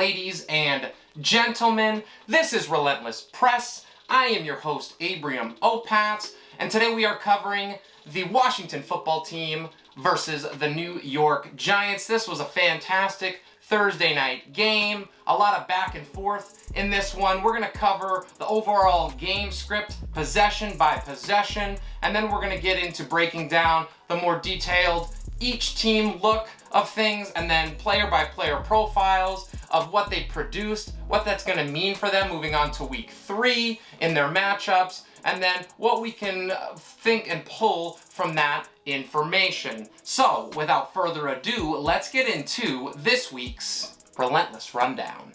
Ladies and gentlemen, this is Relentless Press. I am your host, Abriam Opatz, and today we are covering the Washington football team versus the New York Giants. This was a fantastic Thursday night game. A lot of back and forth in this one. We're going to cover the overall game script, possession by possession, and then we're going to get into breaking down the more detailed each team look of things, and then player by player profiles of what they produced, what that's going to mean for them moving on to week 3 in their matchups, and then what we can think and pull from that information. So, without further ado, let's get into this week's Relentless Rundown.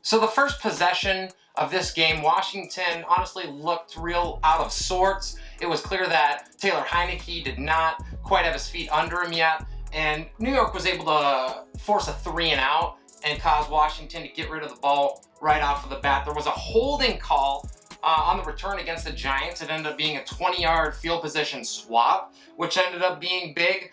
So the first possession of this game, Washington honestly looked real out of sorts. It was clear that Taylor Heinicke did not quite have his feet under him yet, and New York was able to force a 3-and-out and cause Washington to get rid of the ball right off of the bat. There was a holding call on the return against the Giants. It ended up being a 20-yard field position swap, which ended up being big.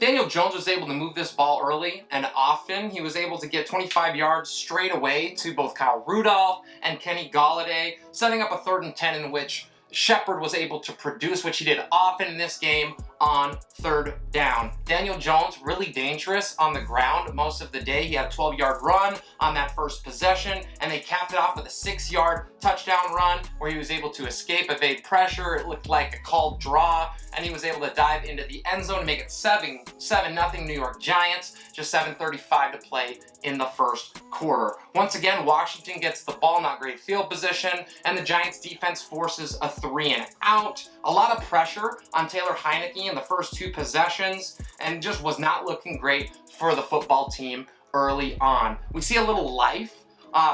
Daniel Jones was able to move this ball early and often. He was able to get 25 yards straight away to both Kyle Rudolph and Kenny Golladay, setting up a 3rd and 10 in which Shepard was able to produce, which he did often in this game on 3rd down. Daniel Jones, really dangerous on the ground most of the day. He had a 12-yard run on that first possession, and they capped it off with a 6-yard touchdown run where he was able to escape, evade pressure. It looked like a called draw, and he was able to dive into the end zone and make it 7-0 New York Giants, just 7:35 to play in the first quarter. Once again, Washington gets the ball, not great field position, and the Giants defense forces a 3-and-out. A lot of pressure on Taylor Heinicke in the first 2 possessions, and just was not looking great for the football team early on. We see a little life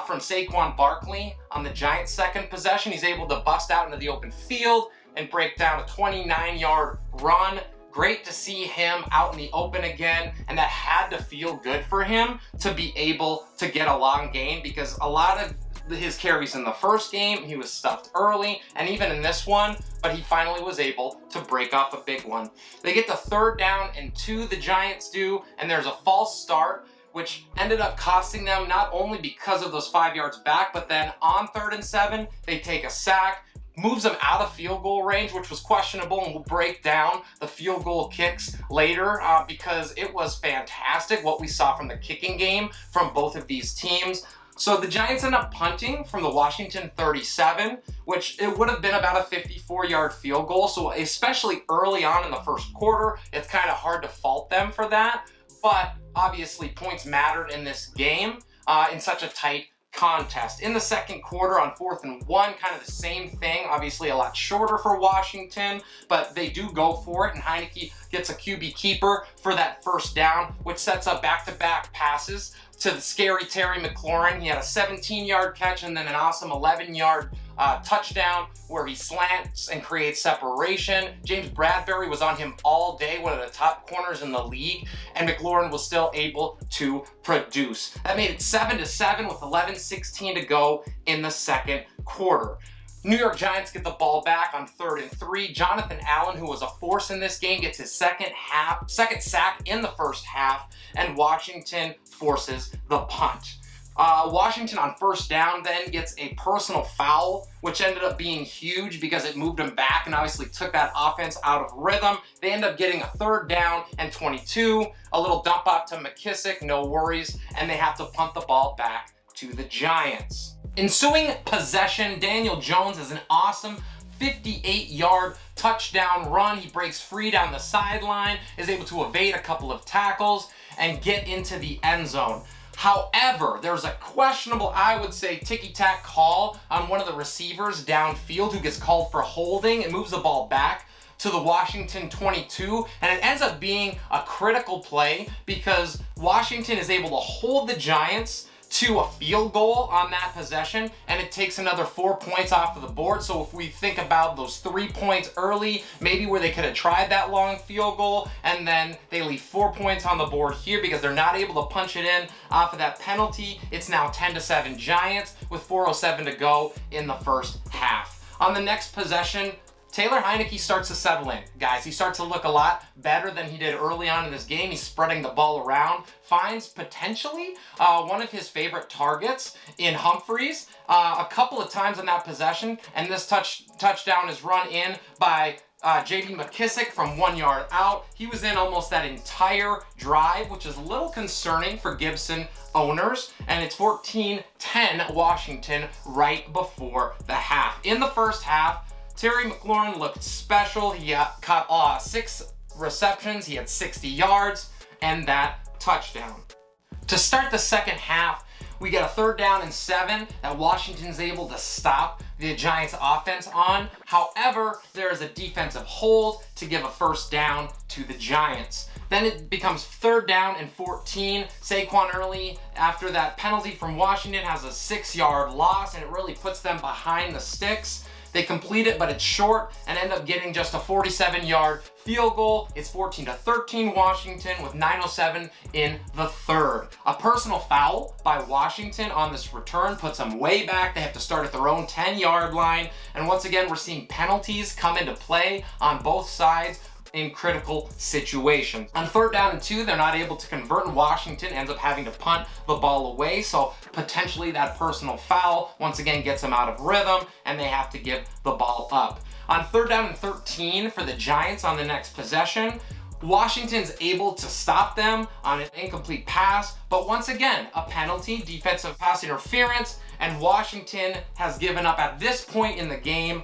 from Saquon Barkley on the Giants' second possession. He's able to bust out into the open field and break down a 29-yard run. Great to see him out in the open again, and that had to feel good for him to be able to get a long gain, because a lot of his carries in the first game, he was stuffed early, and even in this one, but he finally was able to break off a big one. They get the 3rd down and 2, the Giants do, and there's a false start, which ended up costing them not only because of those 5 yards back, but then on 3rd and 7, they take a sack, moves them out of field goal range, which was questionable, and we'll break down the field goal kicks later because it was fantastic what we saw from the kicking game from both of these teams. So the Giants end up punting from the Washington 37, which it would have been about a 54-yard field goal. So especially early on in the first quarter, it's kind of hard to fault them for that. But obviously points mattered in this game in such a tight contest. In the second quarter on 4th and 1, kind of the same thing, obviously a lot shorter for Washington, but they do go for it, and Heinicke gets a QB keeper for that 1st down, which sets up back-to-back passes to the scary Terry McLaurin. He had a 17-yard catch and then an awesome 11-yard touchdown where he slants and creates separation. James Bradbury was on him all day, one of the top corners in the league, and McLaurin was still able to produce. That made it 7-7 with 11:16 to go in the second quarter. New York Giants get the ball back on 3rd and 3. Jonathan Allen, who was a force in this game, gets his second sack in the first half, and Washington forces the punt. Washington on 1st down then gets a personal foul, which ended up being huge because it moved them back and obviously took that offense out of rhythm. They end up getting a 3rd down and 22, a little dump off to McKissick, no worries, and they have to punt the ball back to the Giants. Ensuing possession, Daniel Jones has an awesome 58-yard touchdown run. He breaks free down the sideline, is able to evade a couple of tackles, and get into the end zone. However, there's a questionable, I would say, ticky-tack call on one of the receivers downfield who gets called for holding and moves the ball back to the Washington 22, and it ends up being a critical play because Washington is able to hold the Giants to a field goal on that possession, and it takes another 4 points off of the board. So if we think about those 3 points early, maybe where they could have tried that long field goal, and then they leave 4 points on the board here because they're not able to punch it in off of that penalty. It's now 10-7 Giants with 4:07 to go in the first half. On the next possession, Taylor Heinicke starts to settle in, guys. He starts to look a lot better than he did early on in this game. He's spreading the ball around, finds potentially one of his favorite targets in Humphries a couple of times on that possession, and this touchdown is run in by J.D. McKissick from 1 yard out. He was in almost that entire drive, which is a little concerning for Gibson owners, and it's 14-10 Washington right before the half. In the first half, Terry McLaurin looked special. He caught 6 receptions, he had 60 yards, and that touchdown. To start the second half, we get a 3rd down and 7 that Washington's able to stop the Giants offense on. However, there is a defensive hold to give a 1st down to the Giants. Then it becomes 3rd down and 14. Saquon Early, after that penalty from Washington, has a 6-yard loss, and it really puts them behind the sticks. They complete it, but it's short, and end up getting just a 47-yard field goal. It's 14-13 Washington with 9:07 in the 3rd. A personal foul by Washington on this return puts them way back. They have to start at their own 10-yard line. And once again, we're seeing penalties come into play on both sides in critical situations. On 3rd down and 2, they're not able to convert, and Washington ends up having to punt the ball away. So potentially that personal foul once again gets them out of rhythm, and they have to give the ball up. On 3rd down and 13 for the Giants on the next possession, Washington's able to stop them on an incomplete pass, but once again, a penalty, defensive pass interference, and Washington has given up at this point in the game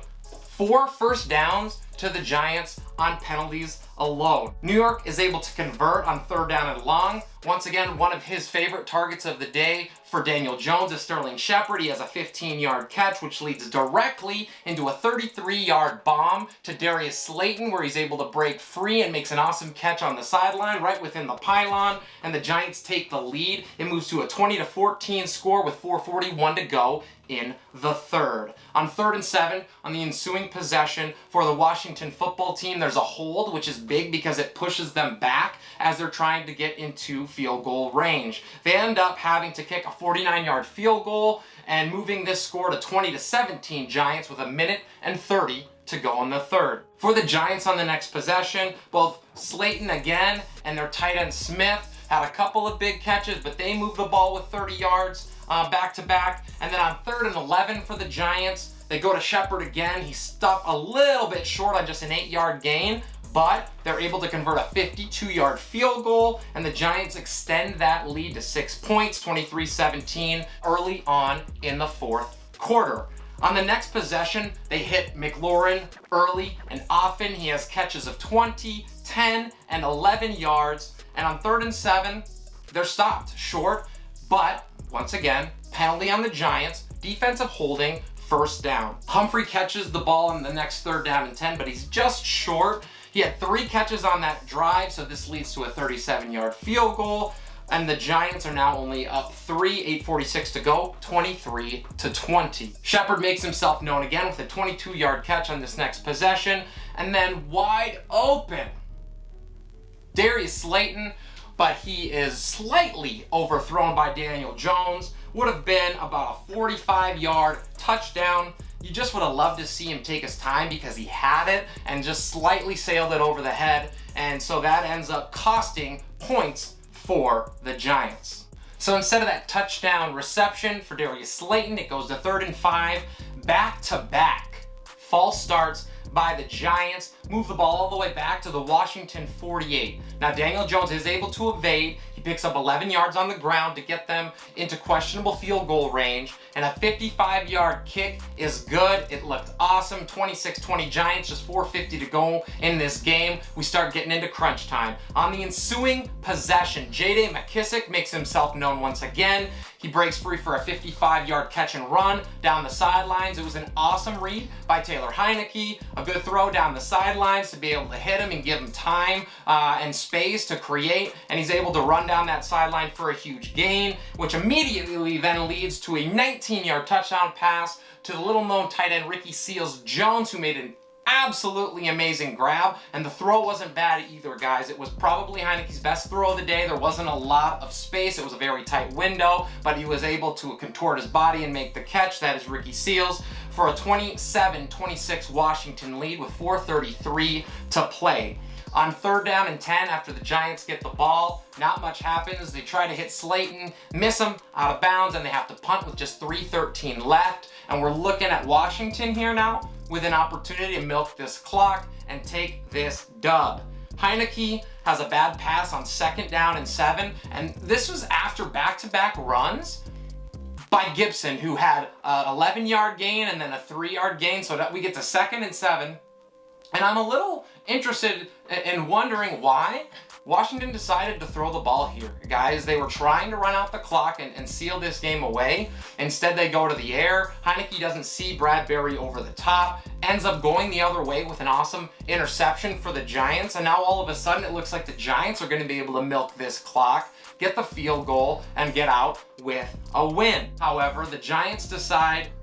4 first downs to the Giants on penalties alone. New York is able to convert on 3rd down and long. Once again, one of his favorite targets of the day for Daniel Jones is Sterling Shepard. He has a 15-yard catch, which leads directly into a 33-yard bomb to Darius Slayton, where he's able to break free and makes an awesome catch on the sideline right within the pylon, and the Giants take the lead. It moves to a 20-14 score with 4:41 to go in the 3rd. On 3rd and 7, on the ensuing possession for the Washington football team, there's a hold, which is big because it pushes them back as they're trying to get into field goal range. They end up having to kick a 49-yard field goal and moving this score to 20-17 Giants with 1:30 to go in the 3rd. For the Giants on the next possession, both Slayton again and their tight end Smith had a couple of big catches, but they moved the ball with 30 yards back to back. And then on 3rd and 11 for the Giants, they go to Shepard again. He stopped a little bit short on just an 8-yard gain, but they're able to convert a 52-yard field goal, and the Giants extend that lead to 6 points, 23-17, early on in the 4th quarter. On the next possession, they hit McLaurin early and often. He has catches of 20, 10, and 11 yards. And on 3rd and 7, they're stopped short, but once again, penalty on the Giants, defensive holding, 1st down. Humphrey catches the ball in the next 3rd down and 10, but he's just short. He had 3 catches on that drive, so this leads to a 37-yard field goal, and the Giants are now only up 3, 8:46 to go, 23-20. Shepard makes himself known again with a 22-yard catch on this next possession, and then wide open, Darius Slayton, but he is slightly overthrown by Daniel Jones. Would have been about a 45-yard touchdown. You just would have loved to see him take his time because he had it and just slightly sailed it over the head, and so that ends up costing points for the Giants. So instead of that touchdown reception for Darius Slayton, it goes to 3rd and 5, back-to-back false starts by the Giants, move the ball all the way back to the Washington 48. Now Daniel Jones is able to evade. He picks up 11 yards on the ground to get them into questionable field goal range, and a 55-yard kick is good. It looked awesome. 26-20 Giants, just 4:50 to go in this game. We start getting into crunch time. On the ensuing possession, J.D. McKissick makes himself known once again. He breaks free for a 55-yard catch and run down the sidelines. It was an awesome read by Taylor Heinicke. A good throw down the sidelines to be able to hit him and give him time and space to create, and he's able to run down down that sideline for a huge gain, which immediately then leads to a 19-yard touchdown pass to the little-known tight end Ricky Seals-Jones, who made an absolutely amazing grab, and the throw wasn't bad either, guys. It was probably Heineke's best throw of the day. There wasn't a lot of space. It was a very tight window, but he was able to contort his body and make the catch. That is Ricky Seals for a 27-26 Washington lead with 4:33 to play. On 3rd down and 10, after the Giants get the ball, not much happens. They try to hit Slayton, miss him out of bounds, and they have to punt with just 3:13 left. And we're looking at Washington here now with an opportunity to milk this clock and take this dub. Heineke has a bad pass on 2nd down and 7, and this was after back-to-back runs by Gibson, who had an 11-yard gain and then a 3-yard gain, so that we get to 2nd and 7. And I'm a little interested in wondering why Washington decided to throw the ball here. Guys, they were trying to run out the clock and seal this game away. Instead, they go to the air. Heineke doesn't see Bradbury over the top, ends up going the other way with an awesome interception for the Giants. And now all of a sudden, it looks like the Giants are going to be able to milk this clock, get the field goal, and get out with a win. However, the Giants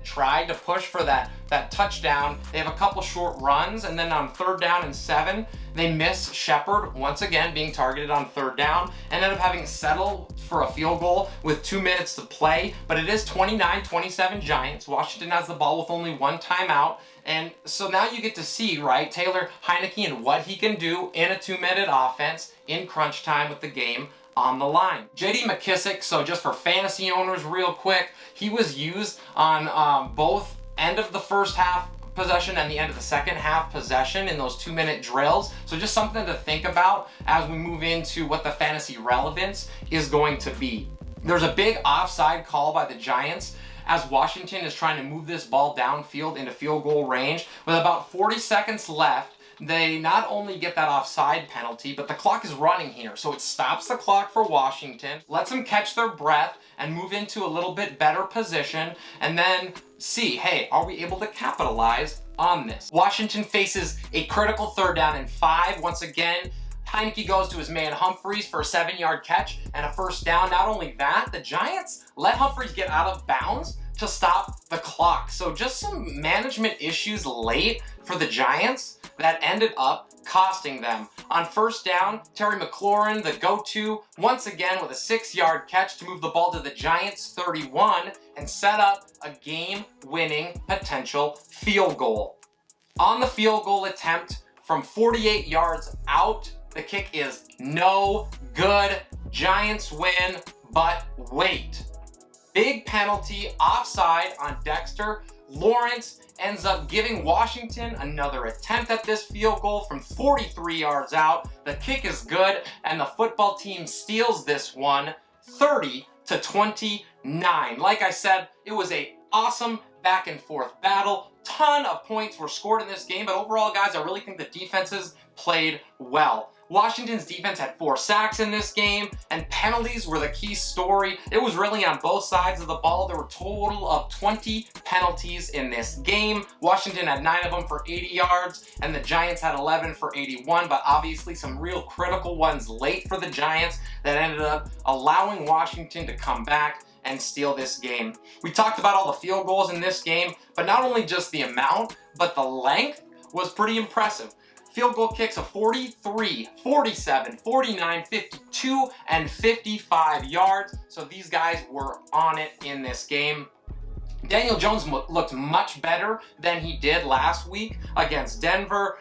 try to push for that touchdown. They have a couple short runs, and then on 3rd down and 7, they miss Shepard, once again being targeted on 3rd down, and end up having to settle for a field goal with 2 minutes to play. But it is 29-27 Giants. Washington has the ball with only 1 timeout. And so now you get to see, right, Taylor Heineke and what he can do in a 2-minute offense in crunch time with the game on the line. J.D. McKissick, so just for fantasy owners real quick, he was used on both end of the first half possession and the end of the second half possession in those 2-minute drills. So just something to think about as we move into what the fantasy relevance is going to be. There's a big offside call by the Giants as Washington is trying to move this ball downfield into field goal range. With about 40 seconds left, they not only get that offside penalty, but the clock is running here. So it stops the clock for Washington, lets them catch their breath and move into a little bit better position, and then see, hey, are we able to capitalize on this? Washington faces a critical 3rd down and 5. Once again, Heineke goes to his man Humphries for a 7-yard catch and a 1st down. Not only that, the Giants let Humphries get out of bounds to stop the clock. So just some management issues late for the Giants that ended up costing them. On 1st down, Terry McLaurin, the go-to, once again with a 6-yard catch to move the ball to the Giants' 31 and set up a game-winning potential field goal. On the field goal attempt from 48 yards out, the kick is no good. Giants win, but wait. Big penalty, offside on Dexter. Lawrence ends up giving Washington another attempt at this field goal from 43 yards out. The kick is good, and the football team steals this one 30-29. Like I said, it was an awesome back and forth battle. Ton of points were scored in this game, but overall, guys, I really think the defenses played well. Washington's defense had 4 sacks in this game, and penalties were the key story. It was really on both sides of the ball. There were a total of 20 penalties in this game. Washington had 9 of them for 80 yards, and the Giants had 11 for 81, but obviously some real critical ones late for the Giants that ended up allowing Washington to come back and steal this game. We talked about all the field goals in this game, but not only just the amount, but the length was pretty impressive. Field goal kicks of 43, 47, 49, 52, and 55 yards. So these guys were on it in this game. Daniel Jones looked much better than he did last week against Denver.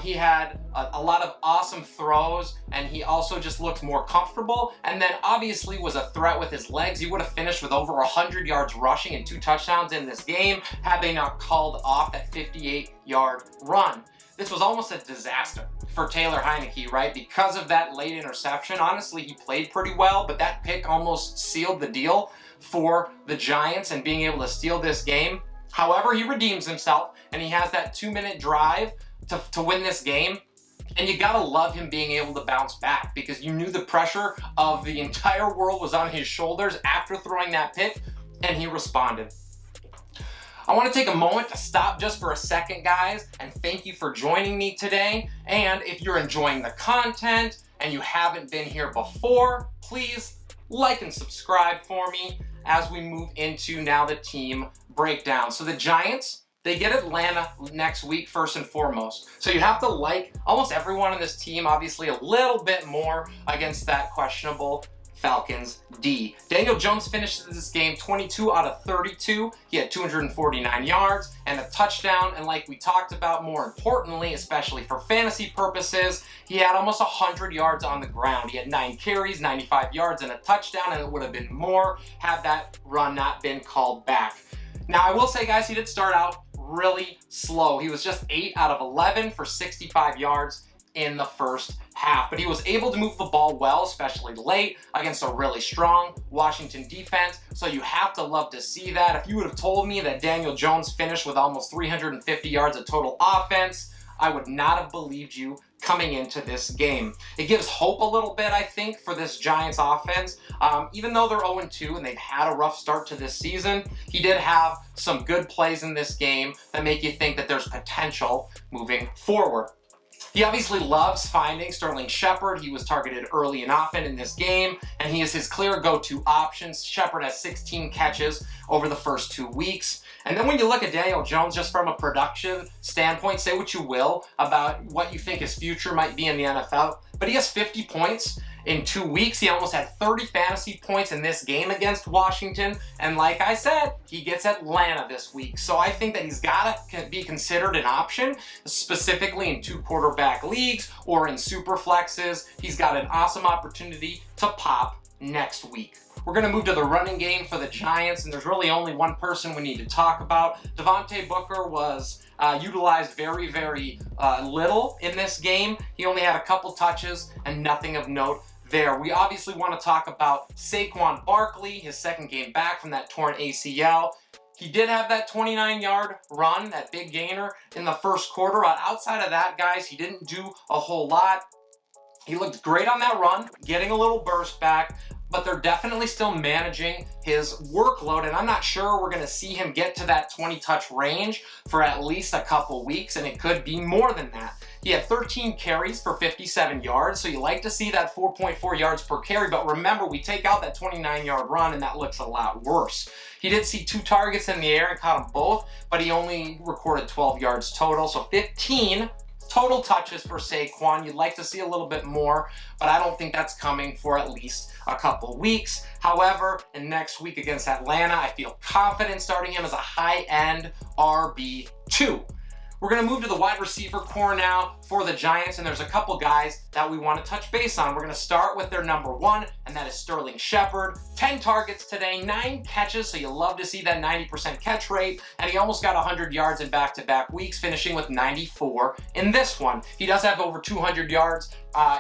He had a lot of awesome throws, and he also just looked more comfortable, and then obviously was a threat with his legs. He would have finished with over 100 yards rushing and 2 touchdowns in this game had they not called off that 58-yard run. This was almost a disaster for Taylor Heineke, right? Because of that late interception. Honestly, he played pretty well, but that pick almost sealed the deal for the Giants and being able to steal this game. However, he redeems himself, and he has that 2-minute drive to win this game. And you gotta love him being able to bounce back, because you knew the pressure of the entire world was on his shoulders after throwing that pick, and he responded. I want to take a moment to stop just for a second, guys, and thank you for joining me today. And if you're enjoying the content and you haven't been here before, please like and subscribe for me as we move into now the team breakdown. So the Giants, they get Atlanta next week first and foremost. So you have to like almost everyone on this team, obviously a little bit more against that questionable Falcons D. Daniel Jones finishes this game 22 out of 32. He had 249 yards and a touchdown. And like we talked about, more importantly, especially for fantasy purposes, he had almost 100 yards on the ground. He had 9 carries, 95 yards, and a touchdown, and it would have been more had that run not been called back. Now, I will say, guys, he did start out really slow. He was just 8 out of 11 for 65 yards in the first half, but he was able to move the ball well, especially late against a really strong Washington defense. So you have to love to see that. If you would have told me that Daniel Jones finished with almost 350 yards of total offense, I would not have believed you coming into this game. It gives hope a little bit, I think, for this Giants offense. Even though they're 0-2 and they've had a rough start to this season, he did have some good plays in this game that make you think that there's potential moving forward. He obviously loves finding Sterling Shepard. He was targeted early and often in this game, and he is his clear go-to option. Shepard has 16 catches over the first 2 weeks. And then when you look at Daniel Jones, just from a production standpoint, say what you will about what you think his future might be in the NFL, but he has 50 points in 2 weeks. He almost had 30 fantasy points in this game against Washington. And like I said, he gets Atlanta this week. So I think that he's got to be considered an option, specifically in 2 quarterback leagues or in super flexes. He's got an awesome opportunity to pop next week. We're going to move to the running game for the Giants, and there's really only one person we need to talk about. Devontae Booker was utilized very, very little in this game. He only had a couple touches and nothing of note there. We obviously want to talk about Saquon Barkley, his second game back from that torn ACL. He did have that 29-yard run, that big gainer in the first quarter. Outside of that, guys, he didn't do a whole lot. He looked great on that run, getting a little burst back, but they're definitely still managing his workload, and I'm not sure we're going to see him get to that 20-touch range for at least a couple weeks, and it could be more than that. He had 13 carries for 57 yards, so you like to see that 4.4 yards per carry, but remember, we take out that 29-yard run, and that looks a lot worse. He did see 2 targets in the air and caught them both, but he only recorded 12 yards total, so 15 total touches for Saquon. You'd like to see a little bit more, but I don't think that's coming for at least a couple weeks. However, in next week against Atlanta, I feel confident starting him as a high-end RB2. We're going to move to the wide receiver core now for the Giants, and there's a couple guys that we want to touch base on. We're going to start with their number 1, and that is Sterling Shepard. 10 targets today, 9 catches, so you love to see that 90% catch rate, and he almost got 100 yards in back-to-back weeks, finishing with 94 in this one. He does have over 200 yards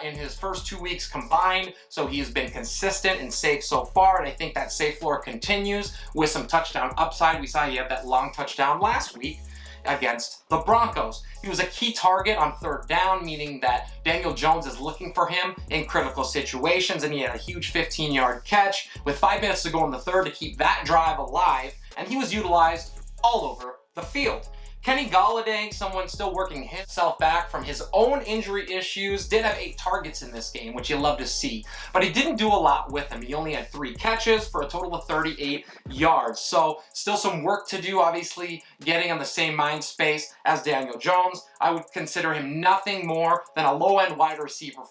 in his first 2 weeks combined, so he has been consistent and safe so far, and I think that safe floor continues with some touchdown upside. We saw he had that long touchdown last week against the Broncos. He was a key target on 3rd down, meaning that Daniel Jones is looking for him in critical situations, and he had a huge 15-yard catch with 5 minutes to go in the third to keep that drive alive, and he was utilized all over the field. Kenny Golladay, someone still working himself back from his own injury issues, did have 8 targets in this game, which you love to see. But he didn't do a lot with them. He only had 3 catches for a total of 38 yards. So still some work to do, obviously, getting on the same mind space as Daniel Jones. I would consider him nothing more than a low-end wide receiver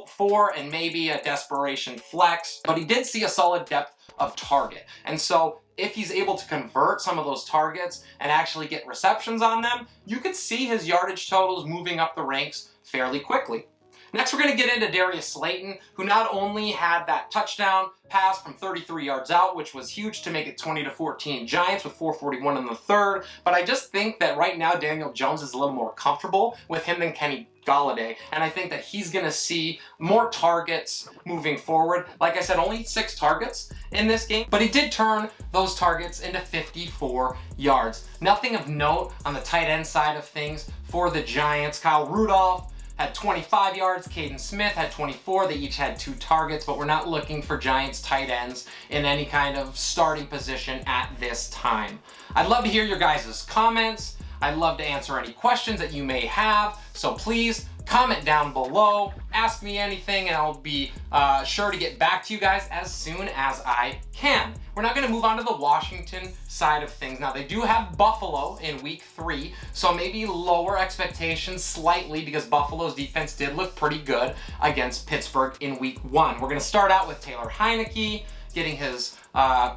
4 and maybe a desperation flex. But he did see a solid depth of target. And so if he's able to convert some of those targets and actually get receptions on them, you could see his yardage totals moving up the ranks fairly quickly. Next, we're going to get into Darius Slayton, who not only had that touchdown pass from 33 yards out, which was huge to make it 20-14 Giants with 4:41 in the third, but I just think that right now Daniel Jones is a little more comfortable with him than Kenny Golladay, and I think that he's going to see more targets moving forward. Like I said, only 6 targets in this game, but he did turn those targets into 54 yards. Nothing of note on the tight end side of things for the Giants. Kyle Rudolph had 25 yards, Caden Smith had 24, they each had 2 targets, but we're not looking for Giants tight ends in any kind of starting position at this time. I'd love to hear your guys' comments. I'd love to answer any questions that you may have, so please comment down below, ask me anything, and I'll be sure to get back to you guys as soon as I can. We're now gonna move on to the Washington side of things. Now, they do have Buffalo in week 3, so maybe lower expectations slightly because Buffalo's defense did look pretty good against Pittsburgh in week 1. We're gonna start out with Taylor Heineke getting his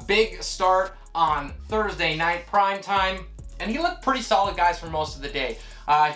big start on Thursday night primetime, and he looked pretty solid, guys, for most of the day.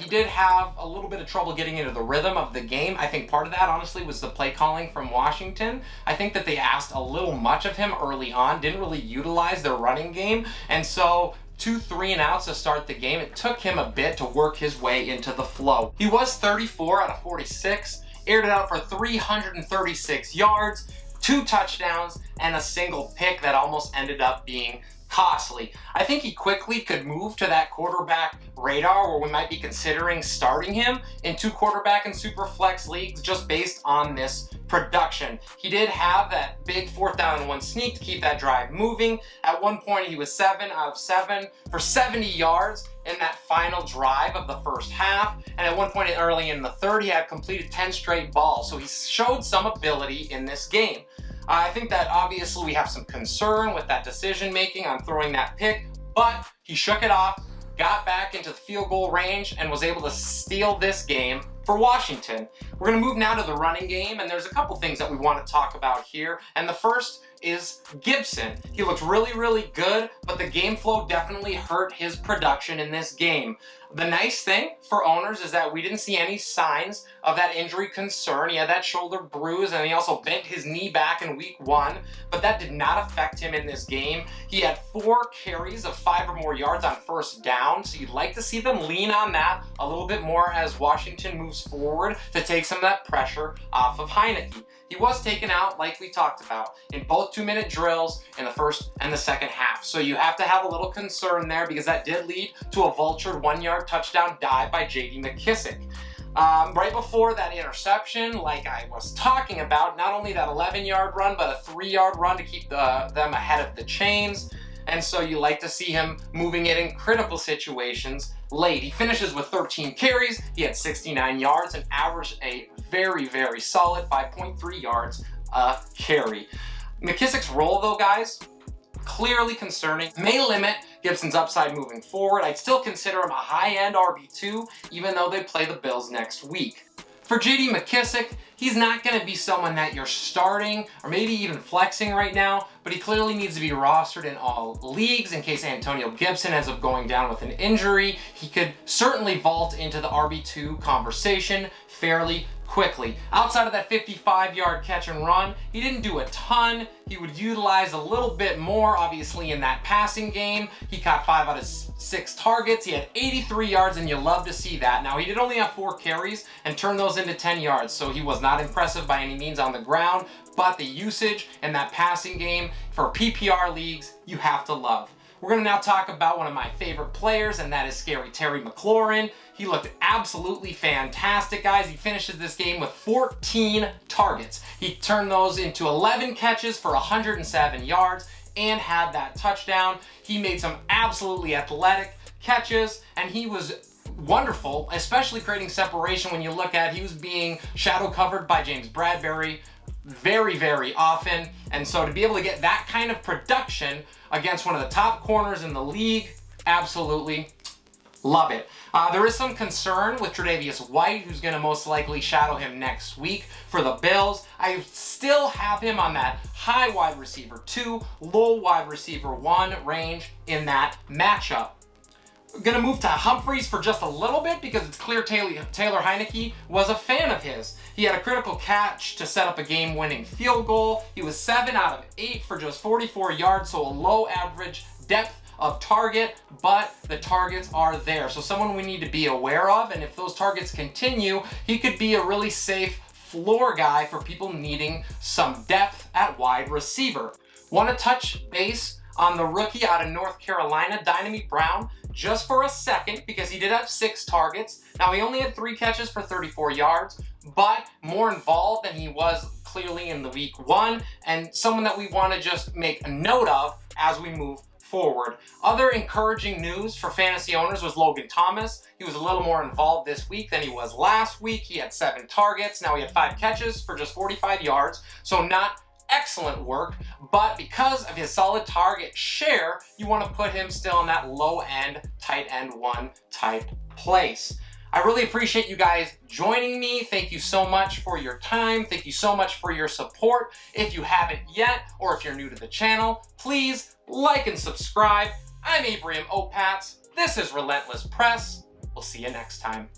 He did have a little bit of trouble getting into the rhythm of the game. I think part of that, honestly, was the play calling from Washington. I think that they asked a little much of him early on, didn't really utilize their running game, and so 2 3-and-outs to start the game. It took him a bit to work his way into the flow. He was 34 out of 46, aired it out for 336 yards, 2 touchdowns, and a single pick that almost ended up being costly. I think he quickly could move to that quarterback radar where we might be considering starting him in 2 quarterback and super flex leagues just based on this production. He did have that big 4th down and 1 sneak to keep that drive moving. At one point, he was 7 out of 7 for 70 yards in that final drive of the first half. And at one point early in the third, he had completed 10 straight balls. So he showed some ability in this game. I think that obviously we have some concern with that decision making on throwing that pick, but he shook it off, got back into the field goal range, and was able to steal this game for Washington. We're gonna move now to the running game, and there's a couple things that we want to talk about here. And the first is Gibson. He looked really, really good, but the game flow definitely hurt his production in this game. The nice thing for owners is that we didn't see any signs of that injury concern. He had that shoulder bruise, and he also bent his knee back in week 1, but that did not affect him in this game. He had 4 carries of 5 or more yards on first down, so you'd like to see them lean on that a little bit more as Washington moves forward to take some of that pressure off of Heineke. He was taken out, like we talked about, in both 2-minute drills in the first and the second half. So you have to have a little concern there because that did lead to a vultured 1-yard touchdown dive by J.D. McKissic. Right before that interception, like I was talking about, not only that 11-yard run, but a 3-yard run to keep them ahead of the chains. And so you like to see him moving it in critical situations late. He finishes with 13 carries, he had 69 yards, and averaged a very, very solid 5.3 yards a carry. McKissic's role, though, guys, clearly concerning. May limit Gibson's upside moving forward. I'd still consider him a high-end RB2, even though they play the Bills next week. For J.D. McKissic, he's not going to be someone that you're starting or maybe even flexing right now, but he clearly needs to be rostered in all leagues in case Antonio Gibson ends up going down with an injury. He could certainly vault into the RB2 conversation fairly quickly. Outside of that 55-yard catch and run, he didn't do a ton. He would utilize a little bit more, obviously, in that passing game. He caught 5 out of 6 targets. He had 83 yards, and you love to see that. Now, he did only have 4 carries and turned those into 10 yards, so he was not impressive by any means on the ground, but the usage in that passing game for PPR leagues, you have to love. We're going to now talk about one of my favorite players, and that is Scary Terry McLaurin. He looked absolutely fantastic, guys. He finishes this game with 14 targets. He turned those into 11 catches for 107 yards and had that touchdown. He made some absolutely athletic catches, and he was wonderful, especially creating separation when you look at he was being shadow covered by James Bradbury very, very often. And so to be able to get that kind of production against one of the top corners in the league, absolutely love it. There is some concern with Tre'Davious White, who's going to most likely shadow him next week for the Bills. I still have him on that high wide receiver 2, low wide receiver 1 range in that matchup. Gonna move to Humphreys for just a little bit because it's clear Taylor Heineke was a fan of his. He had a critical catch to set up a game-winning field goal. He was 7 out of 8 for just 44 yards, so a low average depth of target, but the targets are there. So someone we need to be aware of, and if those targets continue, he could be a really safe floor guy for people needing some depth at wide receiver. Want to touch base on the rookie out of North Carolina, Dynamite Brown, just for a second, because he did have 6 targets. Now, he only had 3 catches for 34 yards, but more involved than he was clearly in the week 1, and someone that we want to just make a note of as we move forward. Other encouraging news for fantasy owners was Logan Thomas. He was a little more involved this week than he was last week. He had 7 targets. Now he had 5 catches for just 45 yards. So not excellent work, but because of his solid target share, you want to put him still in that low end, tight end 1 type place. I really appreciate you guys joining me. Thank you so much for your time. Thank you so much for your support. If you haven't yet, or if you're new to the channel, please like and subscribe. I'm Abriam Opatz. This is Relentless Press. We'll see you next time.